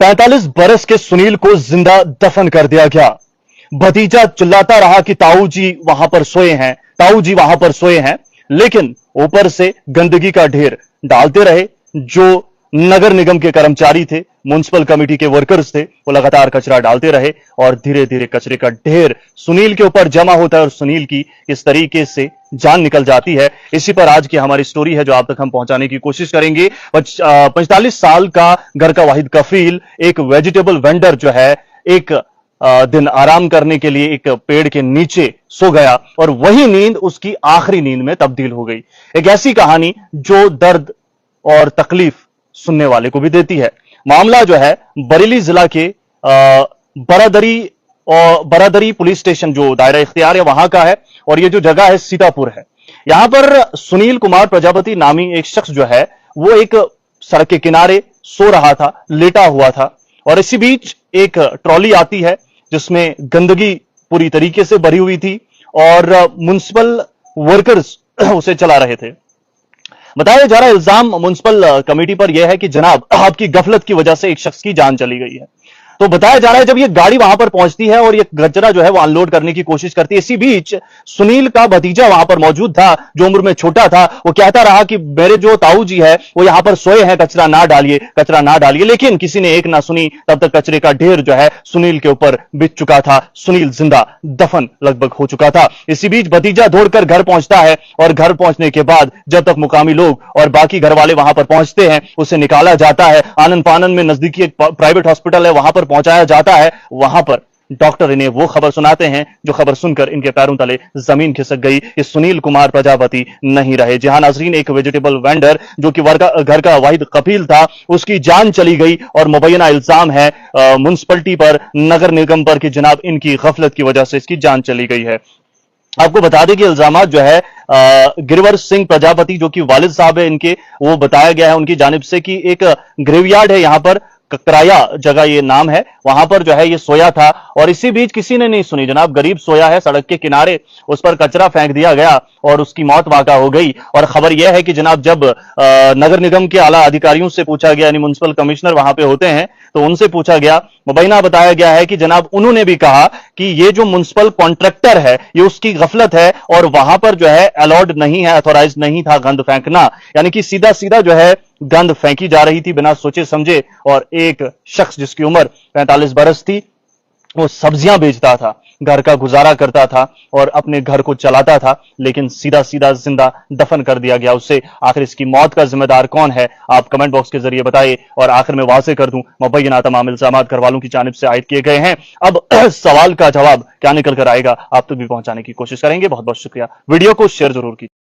45 बरस के सुनील को जिंदा दफन कर दिया गया। भतीजा चिल्लाता रहा कि ताऊ जी वहां पर सोए हैं, ताऊ जी वहां पर सोए हैं, लेकिन ऊपर से गंदगी का ढेर डालते रहे। जो नगर निगम के कर्मचारी थे, म्युनिसिपल कमेटी के वर्कर्स थे, वो लगातार कचरा डालते रहे और धीरे धीरे कचरे का ढेर सुनील के ऊपर जमा होता है और सुनील की इस तरीके से जान निकल जाती है। इसी पर आज की हमारी स्टोरी है जो आप तक हम पहुंचाने की कोशिश करेंगे। 45 साल का घर का वाहिद कफील, एक वेजिटेबल वेंडर जो है, एक दिन आराम करने के लिए एक पेड़ के नीचे सो गया और वही नींद उसकी आखिरी नींद में तब्दील हो गई। एक ऐसी कहानी जो दर्द और तकलीफ सुनने वाले को भी देती है। मामला जो है बरेली जिला के बरादरी पुलिस स्टेशन जो दायरा इख्तियार है वहां का है और ये जो जगह है सीतापुर है। यहां पर सुनील कुमार प्रजापति नामी एक शख्स जो है वो एक सड़क के किनारे सो रहा था, लेटा हुआ था और इसी बीच एक ट्रॉली आती है जिसमें गंदगी पूरी तरीके से भरी हुई थी और म्युनिसिपल वर्कर्स उसे चला रहे थे। बताया जा रहा है इल्जाम म्युनिसिपल कमेटी पर यह है कि जनाब आपकी गफलत की वजह से एक शख्स की जान चली गई है। तो बताया जा रहा है जब ये गाड़ी वहां पर पहुंचती है और ये कचरा जो है वो अनलोड करने की कोशिश करती है, इसी बीच सुनील का भतीजा वहां पर मौजूद था जो उम्र में छोटा था। वो कहता रहा कि मेरे जो ताऊ जी है वो यहां पर सोए हैं, कचरा ना डालिए, कचरा ना डालिए, लेकिन किसी ने एक ना सुनी। तब तक कचरे का ढेर जो है सुनील के ऊपर बिछ चुका था। सुनील जिंदा दफन लगभग हो चुका था। इसी बीच भतीजा दौड़कर घर पहुंचता है और घर पहुंचने के बाद जब तक मुकामी लोग और बाकी घर वाले वहां पर पहुंचते हैं उसे निकाला जाता है। आनंद पानन में नजदीकी एक प्राइवेट हॉस्पिटल है, वहां पर पहुंचाया जाता है। वहां पर डॉक्टर इन्हें वो खबर सुनाते हैं जो खबर सुनकर इनके पैरों तले जमीन खिसक गई। ये सुनील कुमार प्रजापति नहीं रहे। जहां नाजरीन एक वेजिटेबल वेंडर जो कि घर का वाहिद कफील था उसकी जान चली गई और मुबैना इल्जाम है म्युनिसिपलिटी पर, नगर निगम पर कि जनाब इनकी गफलत की वजह से इसकी जान चली गई है। आपको बता दें कि इल्जामात जो है गिरवर सिंह प्रजापति जो कि वालिद साहब है इनके, वो बताया गया है उनकी जानिब से कि एक ग्रेवयार्ड है यहां पर, ककराया जगह ये नाम है, वहां पर जो है ये सोया था और इसी बीच किसी ने नहीं सुनी जनाब। गरीब सोया है सड़क के किनारे, उस पर कचरा फेंक दिया गया और उसकी मौत वाक़ा हो गई। और खबर यह है कि जनाब जब नगर निगम के आला अधिकारियों से पूछा गया, यानी म्युनिसिपल कमिश्नर वहां पे होते हैं, तो उनसे पूछा गया, मुबैना बताया गया है कि जनाब उन्होंने भी कहा कि ये जो म्युनिसिपल कॉन्ट्रैक्टर है ये उसकी गफलत है और वहां पर जो है अलाउड नहीं है, अथोराइज नहीं था गंद फेंकना, यानी कि सीधा सीधा जो है गंद फेंकी जा रही थी बिना सोचे समझे। और एक शख्स जिसकी उम्र 45 बरस थी वो सब्जियां बेचता था, घर का गुजारा करता था और अपने घर को चलाता था, लेकिन सीधा सीधा जिंदा दफन कर दिया गया उसे। आखिर इसकी मौत का जिम्मेदार कौन है, आप कमेंट बॉक्स के जरिए बताइए। और आखिर में वाज़ेह कर दूं, मुबैना तमाम इल्जामात घर वालों की जानिब से आयद किए गए हैं। अब सवाल का जवाब क्या निकल कर आएगा आप तक भी पहुंचाने की कोशिश करेंगे। बहुत बहुत शुक्रिया। वीडियो को शेयर जरूर कीजिए।